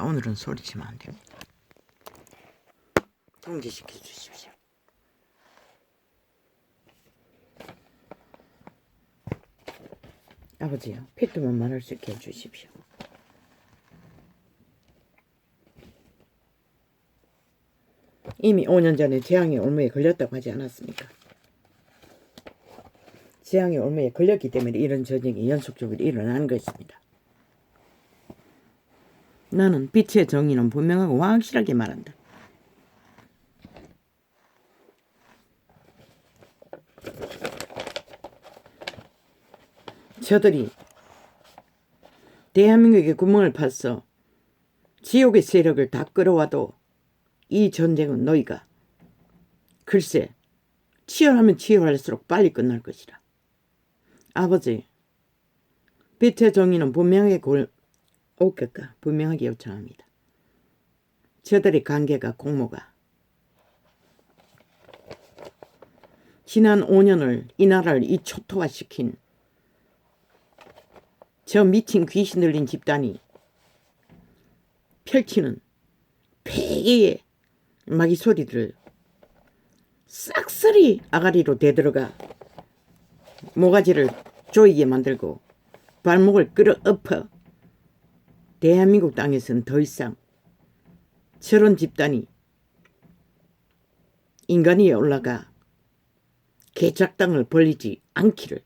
오늘은 소리치면 안 됩니다. 통지시켜 주십시오. 아버지요, 피트만 말할 수 있게 해주십시오. 이미 5년 전에 재앙의 올무에 걸렸다고 하지 않았습니까? 재앙의 올무에 걸렸기 때문에 이런 전쟁이 연속적으로 일어나는 것입니다. 나는 빛의 정의는 분명하고 확실하게 말한다. 저들이 대한민국에 구멍을 파서 지옥의 세력을 다 끌어와도 이 전쟁은 너희가 글쎄 치열하면 치열할수록 빨리 끝날 것이라. 아버지, 빛의 정의는 분명하게 분명하게 요청합니다. 저들의 관계가 공모가 지난 5년을 이 나라를 이 초토화시킨 저 미친 귀신 들린 집단이 펼치는 폐기의 마귀 소리들을 싹쓸이 아가리로 대들어가 모가지를 조이게 만들고 발목을 끌어엎어 대한민국 땅에서는 더 이상 저런 집단이 인간 위에 올라가 개작당을 벌리지 않기를.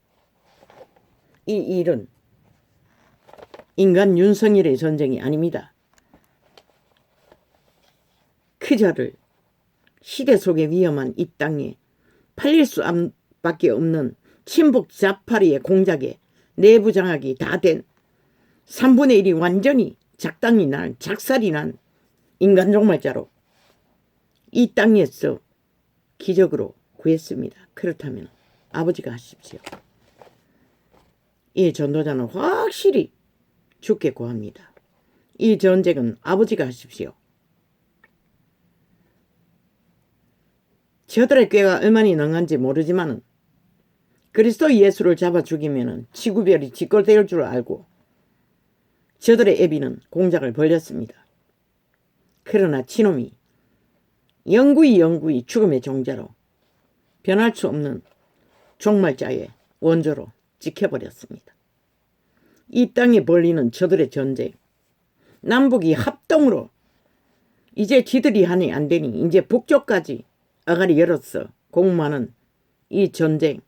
이 일은 인간 윤석열의 전쟁이 아닙니다. 그자를 시대 속의 위험한 이 땅에 팔릴 수밖에 없는 친북 자파리의 공작에 내부 장악이 다 된 3분의 1이 완전히 작당이 난 작살이 난 인간 종말자로 이 땅에서 기적으로 구했습니다. 그렇다면 아버지가 하십시오. 이 전도자는 확실히 죽게 구합니다. 이 전쟁은 아버지가 하십시오. 저들의 꾀가 얼마나 능한지 모르지만 그리스도 예수를 잡아 죽이면 지구별이 짓골될 줄 알고 저들의 애비는 공작을 벌였습니다. 그러나 치놈이 영구히 죽음의 종자로 변할 수 없는 종말자의 원조로 지켜버렸습니다. 이 땅에 벌리는 저들의 전쟁, 남북이 합동으로 이제 지들이 하니 안 되니 이제 북쪽까지 아가리 열었어 공모하는 이 전쟁,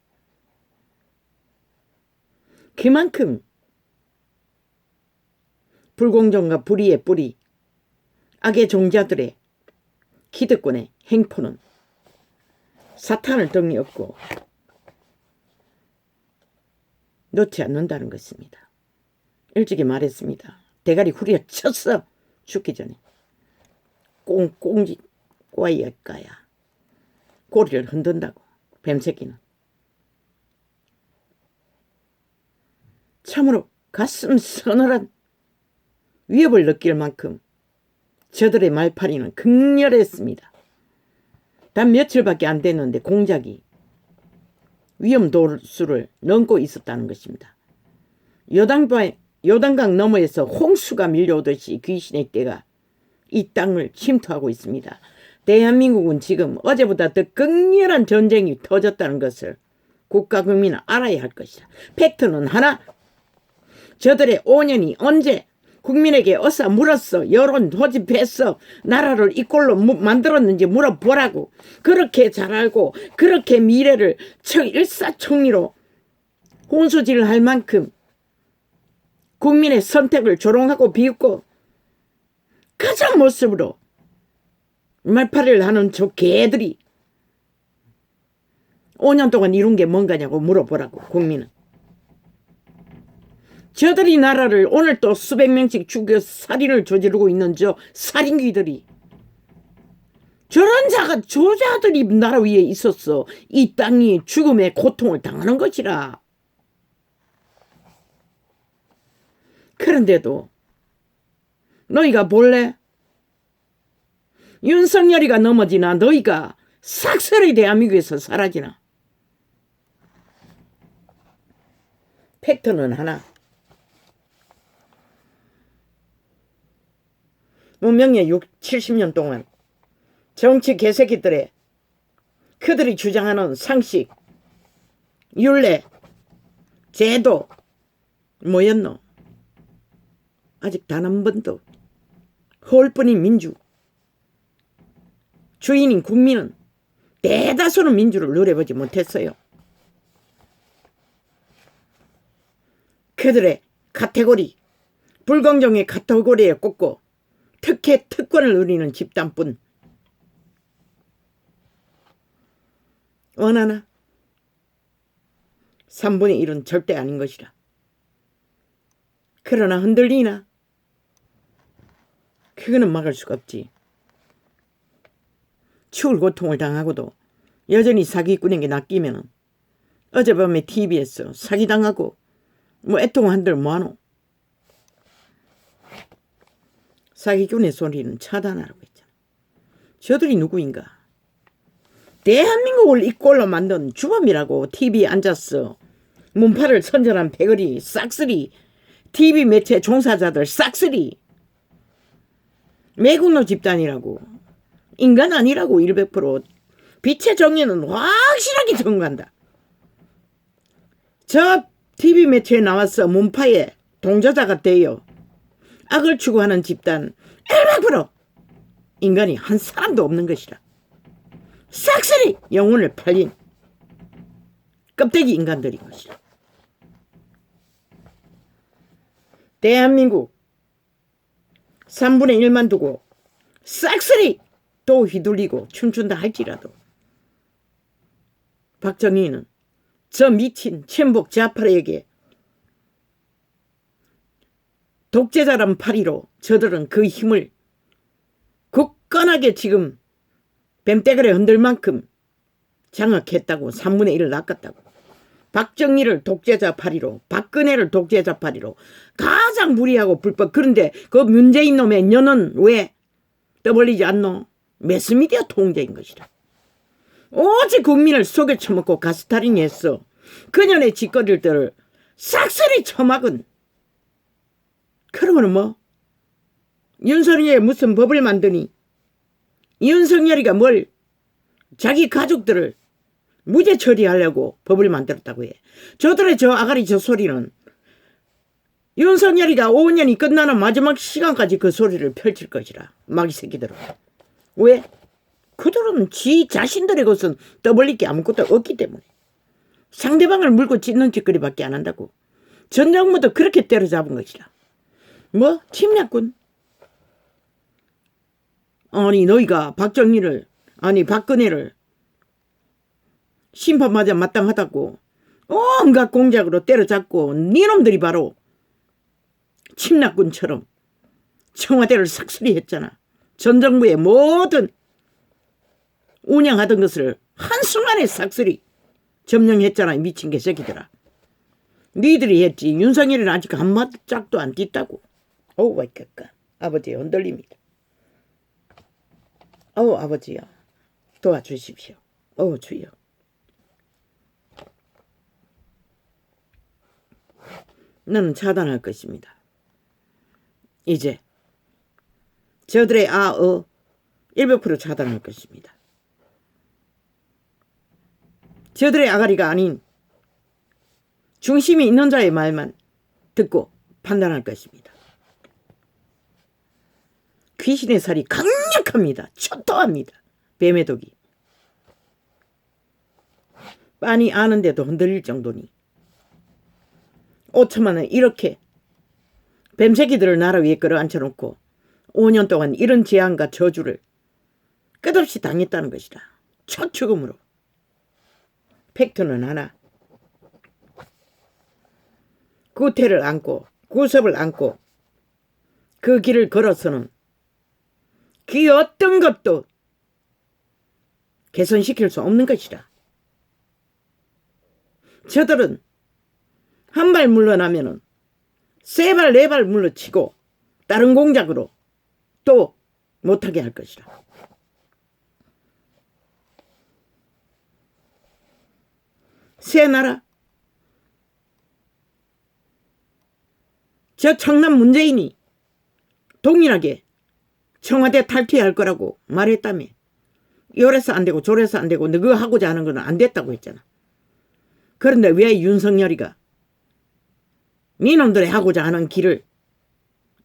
그만큼 불공정과 불의의 뿌리, 악의 종자들의 기득권의 행포는 사탄을 등에 업고 놓지 않는다는 것입니다. 일찍이 말했습니다. 대가리 후려쳤어. 죽기 전에. 꽁꽁지 꼬아야까야. 꼬리를 흔든다고. 뱀새끼는. 참으로 가슴 서늘한 위협을 느낄 만큼 저들의 말파리는 극렬했습니다. 단 며칠밖에 안 됐는데 공작이 위험 도수를 넘고 있었다는 것입니다. 요단강 너머에서 홍수가 밀려오듯이 귀신의 떼가 이 땅을 침투하고 있습니다. 대한민국은 지금 어제보다 더 극렬한 전쟁이 터졌다는 것을 국가 국민은 알아야 할 것이다. 팩트는 하나, 저들의 5년이 언제 국민에게 어서 물었어. 여론 고집했어. 나라를 이 꼴로 만들었는지 물어보라고. 그렇게 잘 알고 그렇게 미래를 일사천리로 혼수질을 할 만큼 국민의 선택을 조롱하고 비웃고 가장 모습으로 말파리를 하는 저 개들이 5년 동안 이룬 게 뭔가냐고 물어보라고. 국민은. 저들이 나라를 오늘 또 수백 명씩 죽여 살인을 저지르고 있는 저 살인귀들이, 저런 저자들이 나라 위에 있었어. 이 땅이 죽음의 고통을 당하는 것이라. 그런데도 너희가 볼래? 윤석열이가 넘어지나 너희가 싹쓸이 대한민국에서 사라지나. 팩트는 하나, 문명의 6, 70년 동안 정치 개새끼들의 그들이 주장하는 상식, 율례, 제도 뭐였노? 아직 단 한 번도 허울뿐인 민주, 주인인 국민은 대다수는 민주를 누려보지 못했어요. 그들의 카테고리, 불공정의 카테고리에 꽂고 특혜 특권을 누리는 집단뿐. 원하나? 3분의 1은 절대 아닌 것이라. 그러나 흔들리나? 그거는 막을 수가 없지. 추울 고통을 당하고도 여전히 사기꾼에게 낚이면 어젯밤에 TV에서 사기당하고 애통한들 뭐하노? 사기꾼의 소리는 차단하라고 했잖아. 저들이 누구인가? 대한민국을 이 꼴로 만든 주범이라고. TV에 앉았어. 문파를 선전한 패거리 싹쓸이, TV 매체 종사자들 싹쓸이, 매국노 집단이라고. 인간 아니라고. 100% 빛의 정의는 확실하게 증거한다. 저 TV 매체에 나와서 문파의 동조자가 되어 악을 추구하는 집단 100% 인간이 한 사람도 없는 것이라. 싹쓸이 영혼을 팔린 껍데기 인간들인 것이라. 대한민국 3분의 1만 두고 싹쓸이 또 휘둘리고 춤춘다 할지라도 박정희는 저 미친 친북 좌파에게 독재자란 파리로 저들은 그 힘을 굳건하게 지금 뱀떼그레 흔들 만큼 장악했다고. 3분의 1을 낚았다고. 박정희를 독재자 파리로, 박근혜를 독재자 파리로 가장 무리하고 불법. 그런데 그 문재인 놈의 년은 왜 떠벌리지 않노? 매스미디어 통제인 것이라. 오직 국민을 속여 처먹고 가스타링했어. 그년의 짓거리들을 싹쓸이 처막은. 그러면 뭐? 윤석열이 무슨 법을 만드니? 윤석열이가 뭘 자기 가족들을 무죄 처리하려고 법을 만들었다고 해. 저들의 저 아가리 저 소리는 윤석열이가 5년이 끝나는 마지막 시간까지 그 소리를 펼칠 것이라. 마귀 새끼들은. 왜? 그들은 지 자신들의 것은 떠벌릴 게 아무것도 없기 때문에. 상대방을 물고 찢는 짓거리밖에 안 한다고. 전 정부도 그렇게 때려잡은 것이라. 뭐? 침략군? 아니 너희가 박정희를, 아니 박근혜를 심판받아 마땅하다고 온갖 공작으로 때려잡고 니놈들이 바로 침략군처럼 청와대를 싹쓸이 했잖아. 전 정부의 모든 운영하던 것을 한순간에 싹쓸이 점령했잖아. 미친 개새끼들아. 니들이 했지. 윤석열이는 아직 한 발짝도 안 뛴다고. 어우 와이까까. 아버지의 흔들림이다. 어우 아버지여 도와주십시오. 어우 주여. 나는 차단할 것입니다. 이제 저들의 100% 차단할 것입니다. 저들의 아가리가 아닌 중심이 있는 자의 말만 듣고 판단할 것입니다. 귀신의 살이 강력합니다. 초토합니다. 뱀의 독이. 빤히 아는데도 흔들릴 정도니 5천만원 이렇게 뱀새끼들을 나라 위에 끌어앉혀놓고 5년 동안 이런 재앙과 저주를 끝없이 당했다는 것이다. 첫 죽음으로. 팩트는 하나. 구태를 안고 구섭을 안고 그 길을 걸어서는 그 어떤 것도 개선시킬 수 없는 것이다. 저들은 한 발 물러나면은 세 발 네 발 물러치고 다른 공작으로 또 못하게 할 것이다. 새 나라, 저 청남 문재인이 동일하게 청와대 탈퇴할 거라고 말했다며. 요래서 안 되고 저래서 안 되고 너가 하고자 하는 건 안 됐다고 했잖아. 그런데 왜 윤석열이가 니놈들이 하고자 하는 길을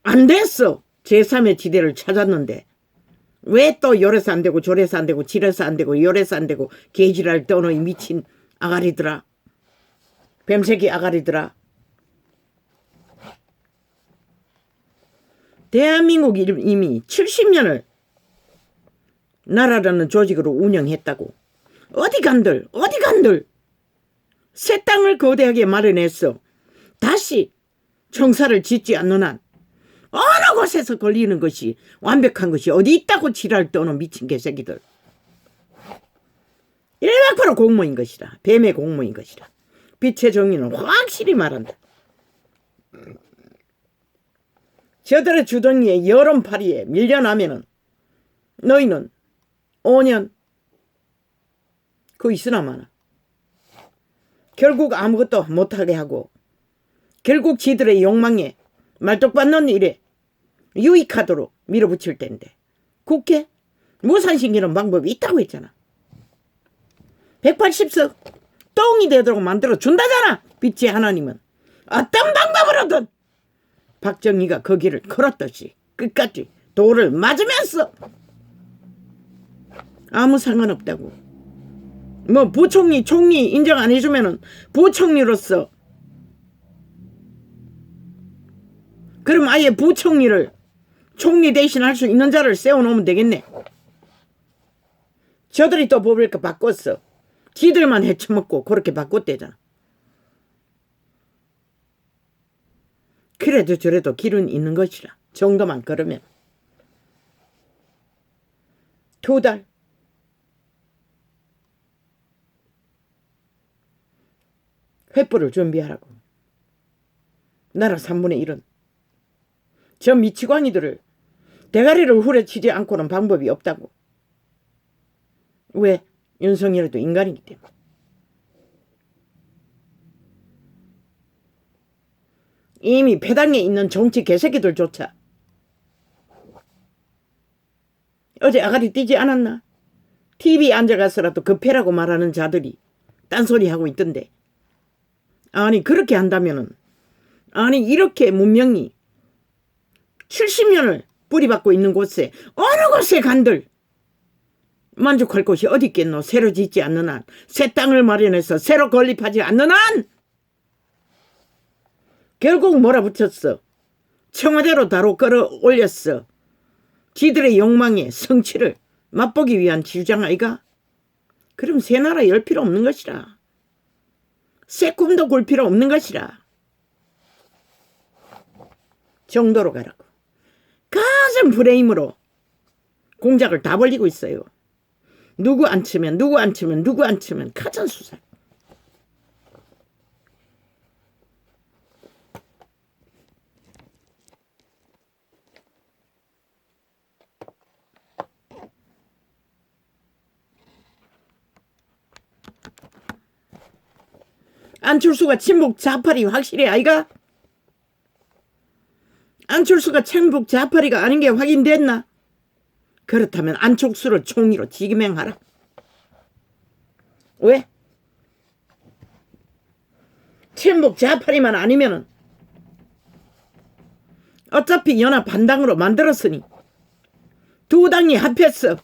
안 됐어. 제3의 지대를 찾았는데 왜 또 요래서 안 되고 저래서 안 되고 지래서 안 되고 요래서 안 되고 개지랄 떠노이 미친 아가리들아. 뱀새끼 아가리들아. 대한민국이 이미 70년을 나라라는 조직으로 운영했다고. 어디 간들 새 땅을 거대하게 마련해서 다시 청사를 짓지 않는 한 어느 곳에서 걸리는 것이 완벽한 것이 어디 있다고 지랄 떠는 미친 개새끼들. 100% 공모인 것이라. 뱀의 공모인 것이라. 빛의 정의는 확실히 말한다. 저들의 주둥이에 여론파리에 밀려나면은 너희는 5년 그 있으나 마나 결국 아무것도 못하게 하고 결국 지들의 욕망에 말뚝받는 일에 유익하도록 밀어붙일 텐데 국회 무산시키는 방법이 있다고 했잖아. 180석 똥이 되도록 만들어 준다잖아. 빛의 하나님은 어떤 방법으로든 박정희가 거기를 걸었듯이 끝까지 돌을 맞으면서 아무 상관없다고. 뭐 부총리 총리 인정 안 해주면은 부총리로서 그럼 아예 부총리를 총리 대신 할 수 있는 자를 세워놓으면 되겠네. 저들이 또 법을 바꿨어. 지들만 헤쳐먹고 그렇게 바꿨대잖아. 그래도 저래도 길은 있는 것이라. 정도만 걸으면 2달 횃불을 준비하라고. 나라 3분의 1은 저 미치광이들을 대가리를 후려치지 않고는 방법이 없다고. 왜? 윤석열도 인간이기 때문에. 이미 배당에 있는 정치 개새끼들조차 어제 아가리 뛰지 않았나? TV에 앉아가서라도 급해라고 말하는 자들이 딴소리하고 있던데. 아니 그렇게 한다면은 아니 이렇게 문명이 70년을 뿌리박고 있는 곳에 어느 곳에 간들 만족할 곳이 어디 있겠노. 새로 짓지 않는 한, 새 땅을 마련해서 새로 건립하지 않는 한 결국 몰아붙였어. 청와대로 바로 끌어올렸어. 지들의 욕망의 성취를 맛보기 위한 주장 아이가? 그럼 새 나라 열 필요 없는 것이라. 새 꿈도 꿀 필요 없는 것이라. 정도로 가라고. 가장 프레임으로 공작을 다 벌리고 있어요. 누구 안 치면 가전 수사. 안철수가 친북 좌파리 확실해 아이가? 안철수가 친북 좌파리가 아닌 게 확인됐나? 그렇다면 안철수를 총리로 지명하라. 왜? 친북 좌파리만 아니면은 어차피 연합 반당으로 만들었으니 두 당이 합해서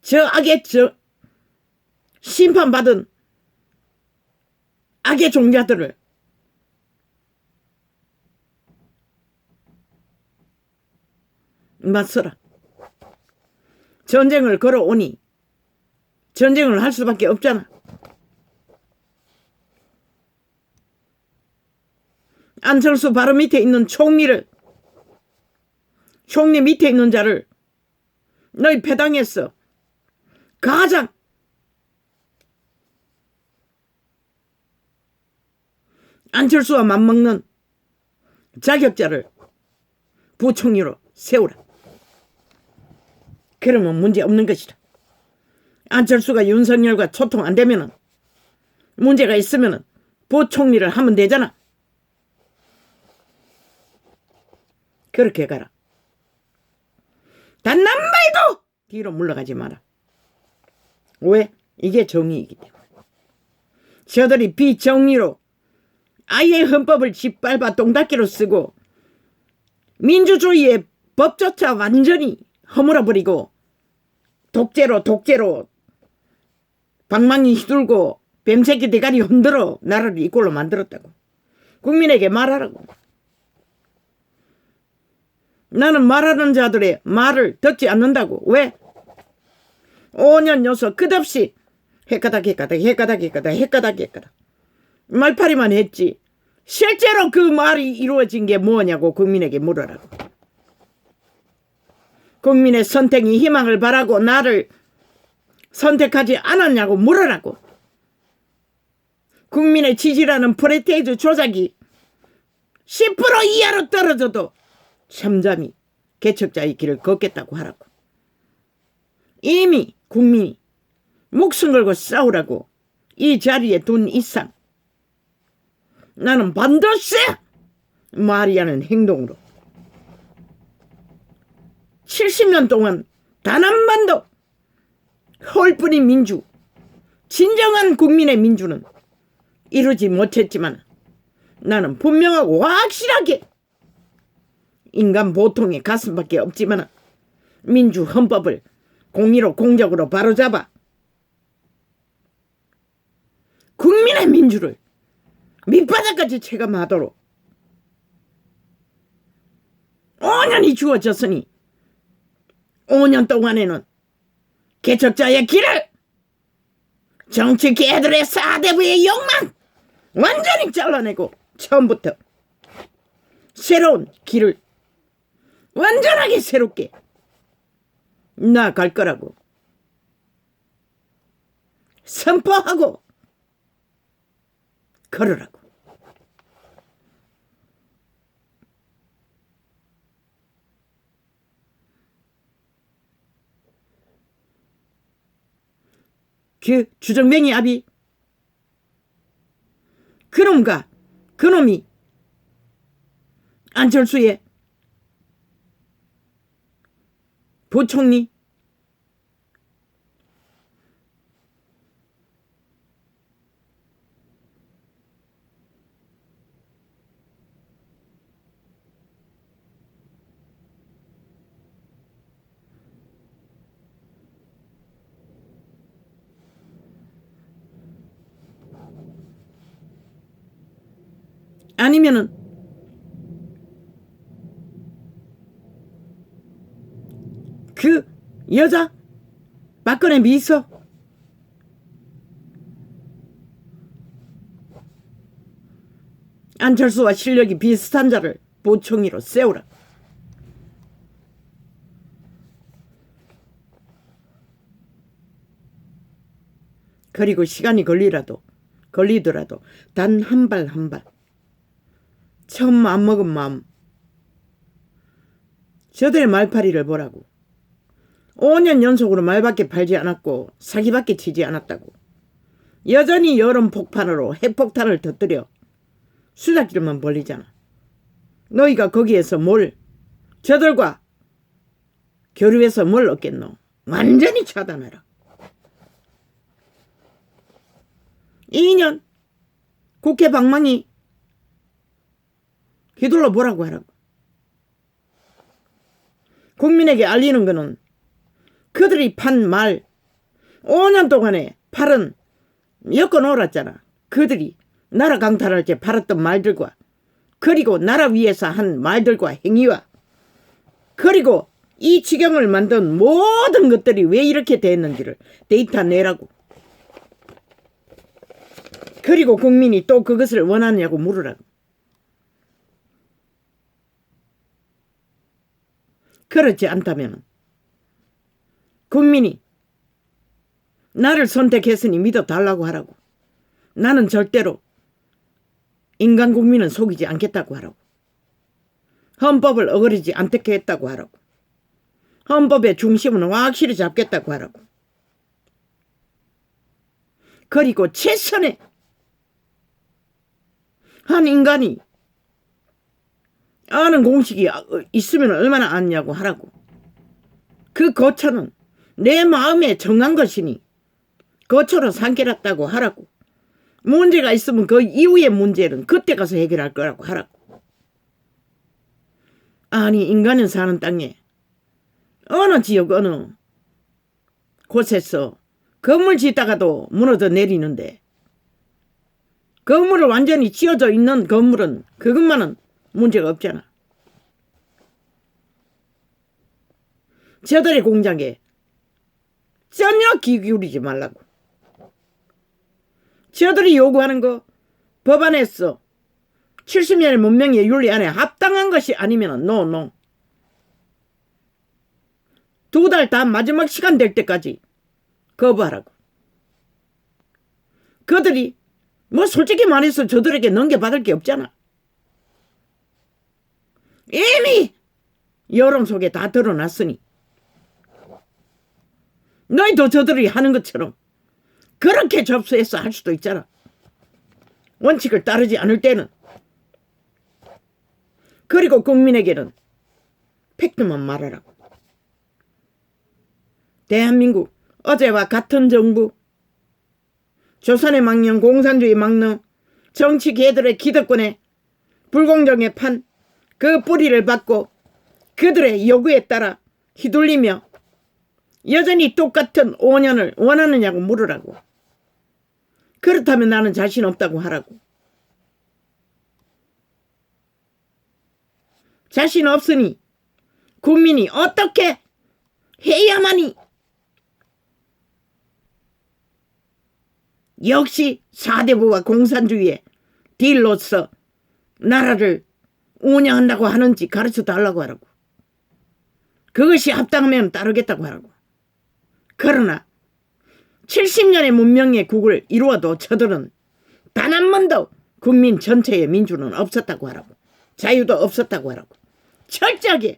저 악의 심판받은 악의 종자들을 맞서라. 전쟁을 걸어오니 전쟁을 할 수밖에 없잖아. 안철수 바로 밑에 있는 총리 밑에 있는 자를 너희 배당했어. 가장 안철수와 맞먹는 자격자를 부총리로 세우라. 그러면 문제 없는 것이라. 안철수가 윤석열과 소통 안 되면은 문제가 있으면은 부총리를 하면 되잖아. 그렇게 가라. 단 한 발도 뒤로 물러가지 마라. 왜? 이게 정의이기 때문에. 저들이 비정의로 아예 헌법을 짓밟아 똥닦이로 쓰고 민주주의의 법조차 완전히 허물어버리고 독재로 방망이 휘둘고 뱀새끼 대가리 흔들어 나라를 이 꼴로 만들었다고. 국민에게 말하라고. 나는 말하는 자들의 말을 듣지 않는다고. 왜? 5년 요소 끝없이 헷가닥 말파리만 했지. 실제로 그 말이 이루어진 게 뭐냐고 국민에게 물으라고. 국민의 선택이 희망을 바라고 나를 선택하지 않았냐고 물으라고. 국민의 지지라는 프레테이즈 조작이 10% 이하로 떨어져도 잠잠히 개척자의 길을 걷겠다고 하라고. 이미 국민이 목숨 걸고 싸우라고 이 자리에 둔 이상 나는 반드시 말이 하는 행동으로 70년 동안 단 한 번도 홀뿐인 민주, 진정한 국민의 민주는 이루지 못했지만 나는 분명하고 확실하게 인간 보통의 가슴밖에 없지만 민주 헌법을 공의로 공적으로 바로잡아 국민의 민주를 밑바닥까지 체감하도록 5년이 주어졌으니 5년 동안에는 개척자의 길을 정치 개들의 사대부의 욕망 완전히 잘라내고 처음부터 새로운 길을 완전하게 새롭게 나아갈 거라고 선포하고 걸으라고. 그 주정뱅이 아비 그놈이 안철수의 부총리 아니면은 그 여자 박근혜 미소 안철수와 실력이 비슷한 자를 부총리로 세우라. 그리고 시간이 걸리더라도 단 한 발 한 발 처음 맘먹은 마음 저들의 말파리를 보라고. 5년 연속으로 말밖에 팔지 않았고 사기밖에 치지 않았다고. 여전히 여론 폭탄으로 핵폭탄을 터뜨려 수작길만 벌리잖아. 너희가 거기에서 저들과 교류해서 뭘 얻겠노? 완전히 차단하라. 2년 국회 방망이 휘둘러 보라고 하라고. 국민에게 알리는 거는 그들이 판 말 5년 동안에 팔은 엮어놓았잖아. 그들이 나라 강탈할 때 팔았던 말들과 그리고 나라 위에서 한 말들과 행위와 그리고 이 지경을 만든 모든 것들이 왜 이렇게 됐는지를 데이터 내라고. 그리고 국민이 또 그것을 원하느냐고 물으라고. 그렇지 않다면 국민이 나를 선택했으니 믿어달라고 하라고. 나는 절대로 인간 국민은 속이지 않겠다고 하라고. 헌법을 어그리지 않게 했다고 하라고. 헌법의 중심은 확실히 잡겠다고 하라고. 그리고 최선의 한 인간이 아는 공식이 있으면 얼마나 아느냐고 하라고. 그 거처는 내 마음에 정한 것이니 거처로 상결했다고 하라고. 문제가 있으면 그 이후의 문제는 그때 가서 해결할 거라고 하라고. 아니 인간은 사는 땅에 어느 지역 어느 곳에서 건물 짓다가도 무너져 내리는데 건물을 완전히 지어져 있는 건물은 그것만은 문제가 없잖아. 저들의 공장에 전혀 귀 기울이지 말라고. 저들이 요구하는 거 법안에서 70년의 문명의 윤리 안에 합당한 것이 아니면 노. 2달 다 마지막 시간 될 때까지 거부하라고. 그들이 뭐 솔직히 말해서 저들에게 넘겨받을 게 없잖아. 이미 여론 속에 다 드러났으니 너희도 저들이 하는 것처럼 그렇게 접수해서 할 수도 있잖아. 원칙을 따르지 않을 때는. 그리고 국민에게는 팩트만 말하라고. 대한민국 어제와 같은 정부, 조선의 망령, 공산주의 망령, 정치 개들의 기득권에 불공정에 판 그 뿌리를 받고 그들의 요구에 따라 휘둘리며 여전히 똑같은 5년을 원하느냐고 물으라고. 그렇다면 나는 자신 없다고 하라고. 자신 없으니 국민이 어떻게 해야만이. 역시 사대부와 공산주의의 딜로서 나라를 운영한다고 하는지 가르쳐 달라고 하라고. 그것이 합당하면 따르겠다고 하라고. 그러나 70년의 문명의 국을 이루어도 저들은 단 한 번도 국민 전체의 민주는 없었다고 하라고. 자유도 없었다고 하라고. 철저하게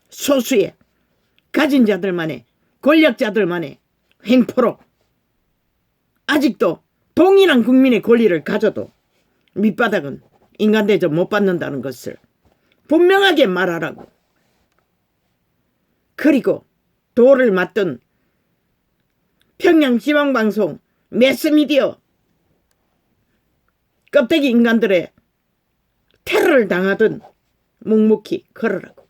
소수의 가진 자들만의 권력자들만의 횡포로 아직도 동일한 국민의 권리를 가져도 밑바닥은 인간 대접 못 받는다는 것을 분명하게 말하라고. 그리고 도를 맡던 평양지방방송 매스미디어 껍데기 인간들의 테러를 당하던 묵묵히 걸으라고.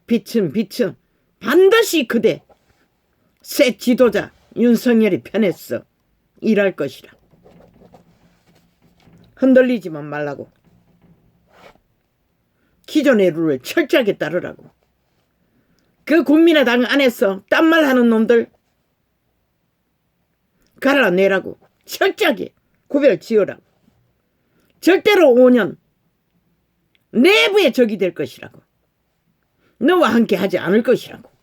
빛은 반드시 그대 새 지도자 윤석열이 편에서 일할 것이라. 흔들리지만 말라고. 기존의 룰을 철저하게 따르라고. 그 국민의당 안에서 딴말하는 놈들 갈라내라고. 철저하게 구별 지으라고. 절대로 5년 내부의 적이 될 것이라고. 너와 함께 하지 않을 것이라고.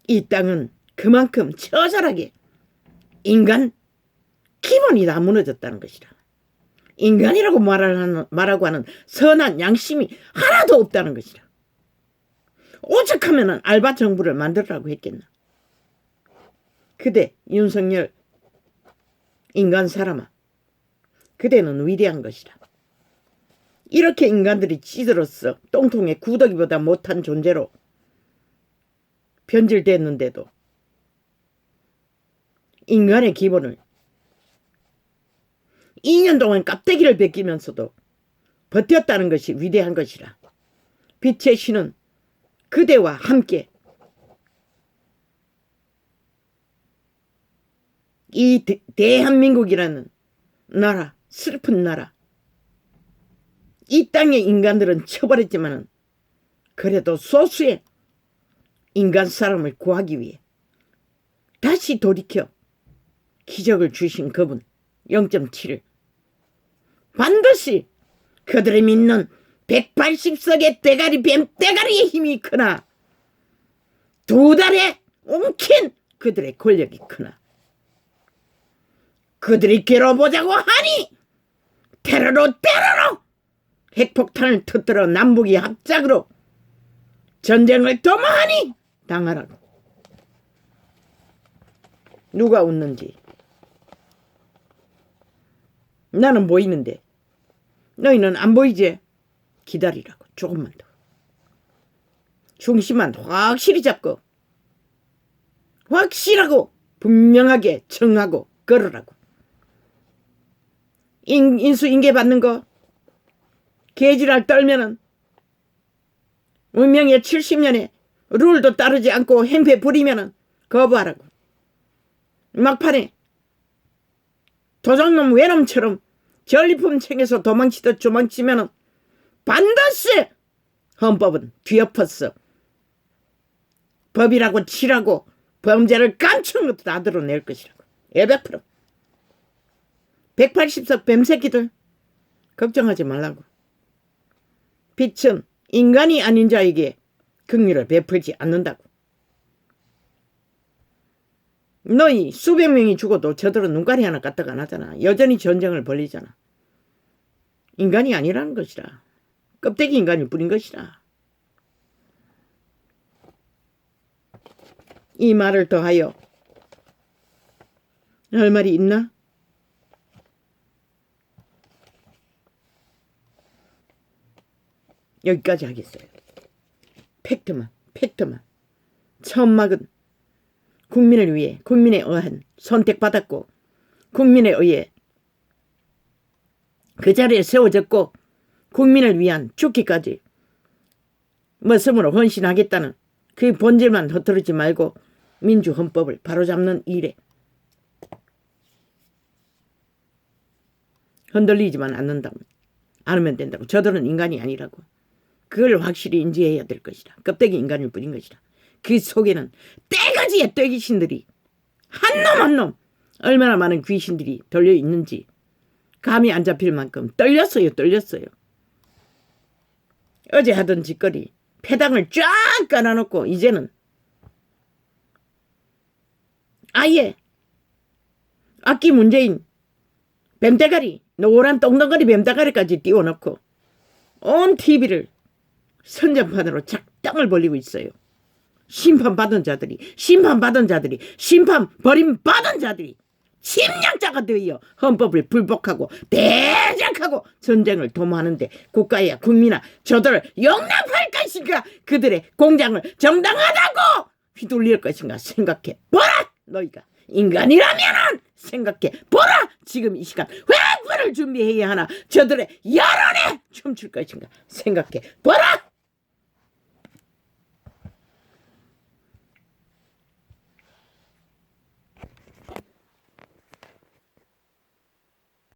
이 땅은 그만큼 처절하게 인간 기본이 다 무너졌다는 것이라. 인간이라고 말하고 하는 선한 양심이 하나도 없다는 것이라. 오죽하면 알바 정부를 만들라고 했겠나. 그대 윤석열 인간 사람아, 그대는 위대한 것이라. 이렇게 인간들이 찌들었어 똥통에 구더기보다 못한 존재로 변질됐는데도 인간의 기본을 2년 동안 깝대기를 벗기면서도 버텼다는 것이 위대한 것이라. 빛의 신은 그대와 함께 이 대한민국이라는 나라, 슬픈 나라, 이 땅의 인간들은 처벌했지만은 그래도 소수의 인간 사람을 구하기 위해 다시 돌이켜 기적을 주신 그분 0.7을 반드시 그들이 믿는 180석의 뱀 대가리의 힘이 크나 2달에 옮긴 그들의 권력이 크나 그들이 괴로워보자고 하니 테러로 핵폭탄을 터뜨려 남북이 합작으로 전쟁을 도모하니 당하라고. 누가 웃는지 나는 보이는데 너희는 안 보이지? 기다리라고. 조금만 더. 중심만 확실히 잡고 확실하고 분명하게 정하고 걸으라고. 인수인계 받는 거 개지랄 떨면은 운명의 70년에 룰도 따르지 않고 행패 부리면은 거부하라고. 막판에 도적놈 외놈처럼 전리품 챙겨서 도망치듯 도망치면은 반드시 헌법은 뒤엎었어. 법이라고 치라고 범죄를 깜짝 것도 다 드러낼 것이라고. 100%. 180석 뱀새끼들 걱정하지 말라고. 빛은 인간이 아닌 자에게 긍휼을 베풀지 않는다고. 너희 수백 명이 죽어도 저들은 눈가리 하나 까딱 안 하잖아. 여전히 전쟁을 벌리잖아. 인간이 아니라는 것이라. 껍데기 인간일 뿐인 것이라. 이 말을 더하여 할 말이 있나? 여기까지 하겠어요. 팩트만. 천막은 국민을 위해 국민에 의한 선택받았고 국민에 의해 그 자리에 세워졌고 국민을 위한 죽기까지 목숨으로 헌신하겠다는 그 본질만 허투르지 말고 민주헌법을 바로잡는 일에 흔들리지만 않으면 된다고. 저들은 인간이 아니라고. 그걸 확실히 인지해야 될 것이다. 껍데기 인간일 뿐인 것이다. 그 속에는 떼거지의 떼귀신들이 한 놈 한 놈 얼마나 많은 귀신들이 들려있는지 감이 안 잡힐 만큼 떨렸어요. 어제 하던 짓거리 폐당을 쫙 깔아놓고 이제는 아예 악기 문제인 뱀대가리, 노란 똥덩어리 뱀대가리까지 띄워놓고 온 TV를 선전판으로 작당을 벌리고 있어요. 심판받은 자들이 심판 버림받은 자들이 침략자가 되어 헌법을 불복하고 대적하고 전쟁을 도모하는데 국가야 국민아 저들을 용납할 것인가? 그들의 공장을 정당하다고 휘둘릴 것인가? 생각해 보라. 너희가 인간이라면은 생각해 보라. 지금 이 시간 왜 불을 준비해야 하나? 저들의 여론에 춤출 것인가? 생각해 보라.